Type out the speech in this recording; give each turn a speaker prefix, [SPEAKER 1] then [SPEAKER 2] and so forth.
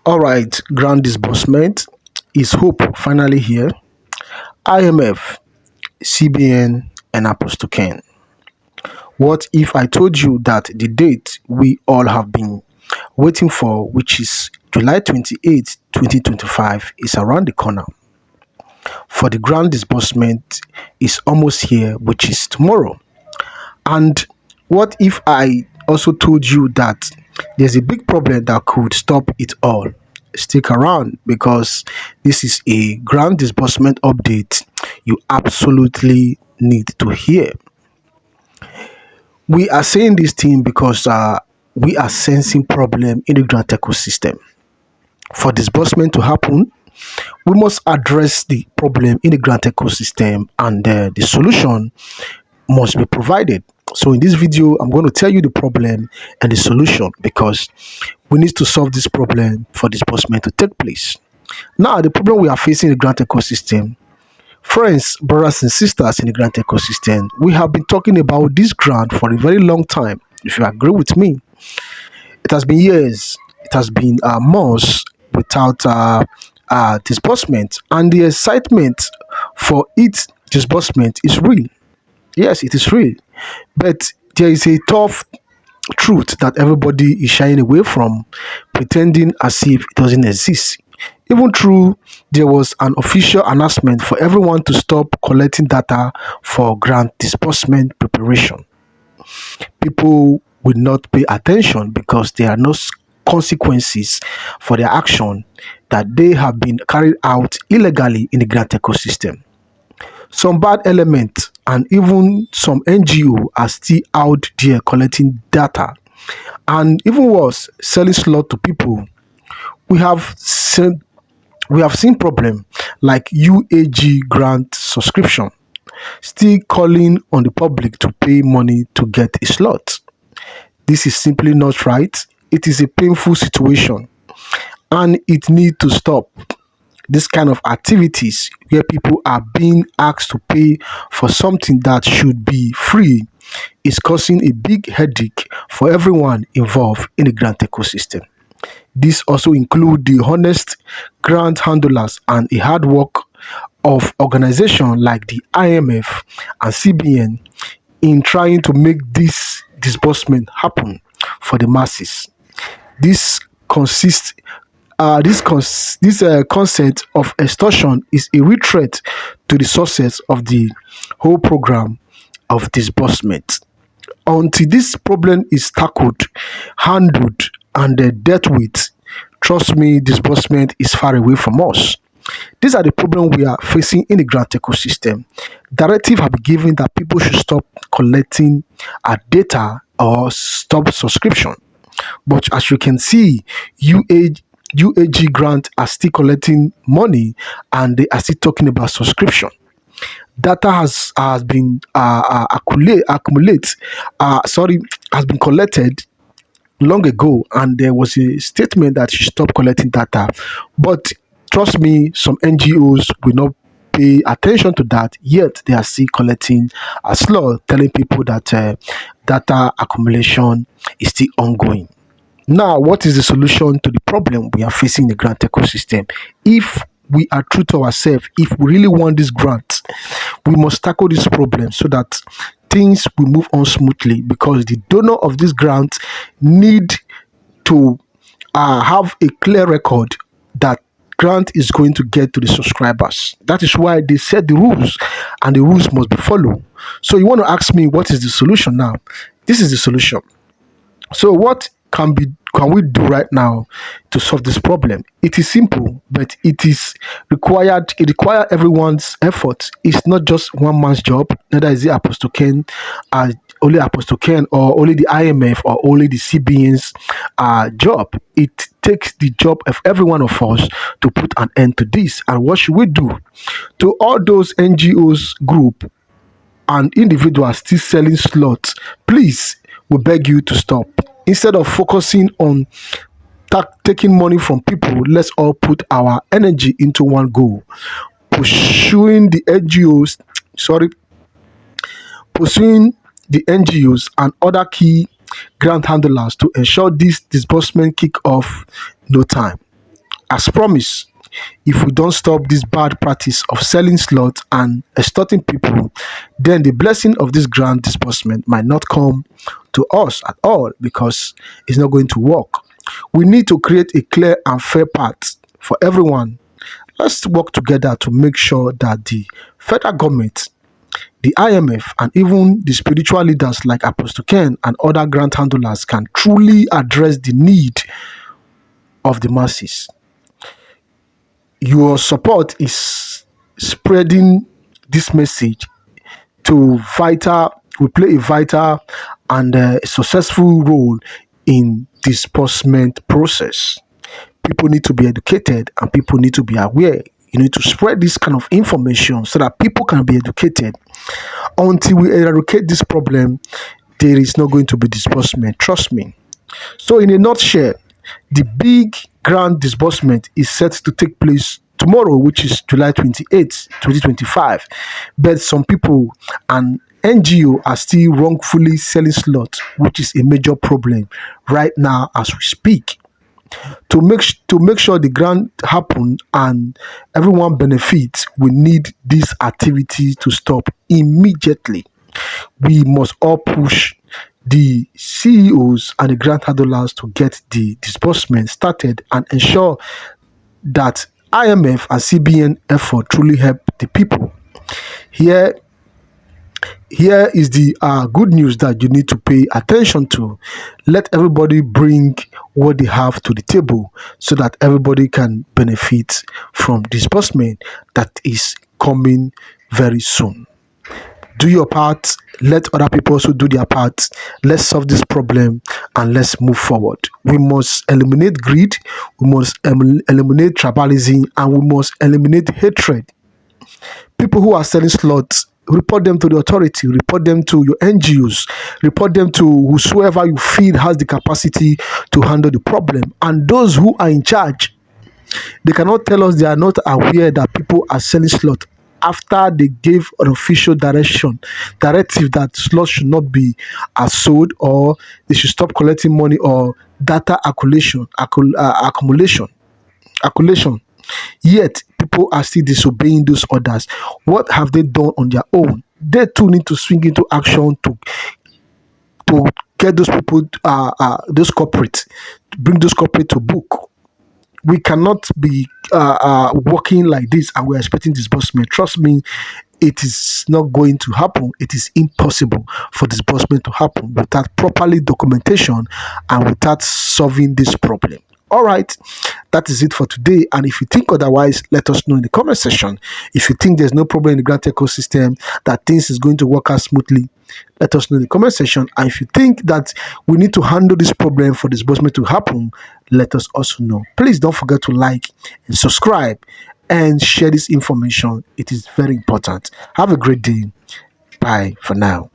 [SPEAKER 1] All right, grand disbursement is hope finally here. IMF, CBN, and Apostle Ken. What if I told you that the date we all have been waiting for, which is July 28th, 2025, is around the corner? For the grand disbursement is almost here, which is tomorrow. And what if I also told you that there's a big problem that could stop it all? Stick around because this is a grand disbursement update you absolutely need to hear. We are saying this thing because we are sensing problem in the grant ecosystem. For disbursement to happen, we must address the problem in the grant ecosystem and the solution must be provided. So in this video, I'm going to tell you the problem and the solution because we need to solve this problem for disbursement to take place. Now, the problem we are facing in the grant ecosystem, friends, brothers and sisters in the grant ecosystem, we have been talking about this grant for a very long time. If you agree with me, it has been years, it has been months without disbursement, and the excitement for its disbursement is real. Yes, it is real. But there is a tough truth that everybody is shying away from, pretending as if it doesn't exist. Even though there was an official announcement for everyone to stop collecting data for grant disbursement preparation, people will not pay attention because there are no consequences for their action that they have been carried out illegally in the grant ecosystem. Some bad elements and even some NGO are still out there collecting data and even worse, selling slot to people. We have seen we have seen problem like UAG grant subscription still calling on the public to pay money to get a slot. This is simply not right. It is a painful situation and it needs to stop. This kind of activities where people are being asked to pay for something that should be free is causing a big headache for everyone involved in the grant ecosystem. This also include the honest grant handlers and a hard work of organizations like the IMF and CBN in trying to make this disbursement happen for the masses. This consists this concept of extortion is a real threat to the success of the whole program of disbursement. Until this problem is tackled, handled, and dealt with, trust me, disbursement is far away from us. These are the problems we are facing in the grant ecosystem. Directive have been given that people should stop collecting data or stop subscription. But as you can see, UAG grant are still collecting money and they are still talking about subscription. Data has been accumulate sorry has been collected long ago and there was a statement that you stop collecting data, but trust me, some NGOs will not pay attention to that, yet they are still collecting a slot, telling people that data accumulation is still ongoing. Now, what is the solution to the problem we are facing in the grant ecosystem? If we are true to ourselves, if we really want this grant, we must tackle this problem so that things will move on smoothly because the donor of this grant need to have a clear record that grant is going to get to the subscribers. That is why they set the rules and the rules must be followed. So you want to ask me what is the solution now? This is the solution. So what can we do right now to solve this problem? It is simple, but it is required. It requires everyone's effort. It's not just one man's job. Neither is it Apostle Ken, only Apostle Ken, or only the IMF, or only the CBN's job. It takes the job of every one of us to put an end to this. And what should we do? To all those NGOs group and individuals still selling slots, please, we beg you to stop. Instead of focusing on taking money from people, let's all put our energy into one goal: pursuing the NGOs. Sorry, pursuing the NGOs and other key grant handlers to ensure this disbursement kick off no time. As promised, if we don't stop this bad practice of selling slots and extorting people, then the blessing of this grant disbursement might not come to us at all because it's not going to work. We need to create a clear and fair path for everyone. Let's work together to make sure that the federal government, the IMF, and even the spiritual leaders like Apostle Ken and other grant handlers can truly address the need of the masses. Your support is spreading this message to vital will play a vital and successful role in disbursement process. People need to be educated and people need to be aware. You need to spread this kind of information so that people can be educated. Until we eradicate this problem, there is not going to be disbursement. Trust me. So, in a nutshell, the big grand disbursement is set to take place tomorrow, which is July 28th, 2025. But some people and NGO are still wrongfully selling slots, which is a major problem right now as we speak. To make sure the grant happen and everyone benefits, we need these activities to stop immediately. We must all push the CEOs and the grant handlers to get the disbursement started and ensure that IMF and CBN effort truly help the people. Here here is the good news that you need to pay attention to. Let everybody bring what they have to the table so that everybody can benefit from disbursement that is coming very soon. Do your part, let other people also do their part. Let's solve this problem and let's move forward. We must eliminate greed, we must eliminate tribalism, and we must eliminate hatred. People who are selling slots, report them to the authority, report them to your NGOs, report them to whosoever you feel has the capacity to handle the problem. And those who are in charge, they cannot tell us they are not aware that people are selling slots after they gave an official directive that slots should not be sold, or they should stop collecting money, or data accumulation. Yet people are still disobeying those orders. What have they done on their own? They too need to swing into action to get those people, those corporates, bring those corporate to book. We cannot be working like this and we're expecting disbursement. Trust me, it is not going to happen. It is impossible for disbursement to happen without properly documentation and without solving this problem. All right, that is it for today. And if you think otherwise, let us know in the comment section. If you think there's no problem in the grant ecosystem, that things is going to work out smoothly, let us know in the comment section. And if you think that we need to handle this problem for disbursement to happen, let us also know. Please don't forget to like and subscribe and share this information. It is very important. Have a great day. Bye for now.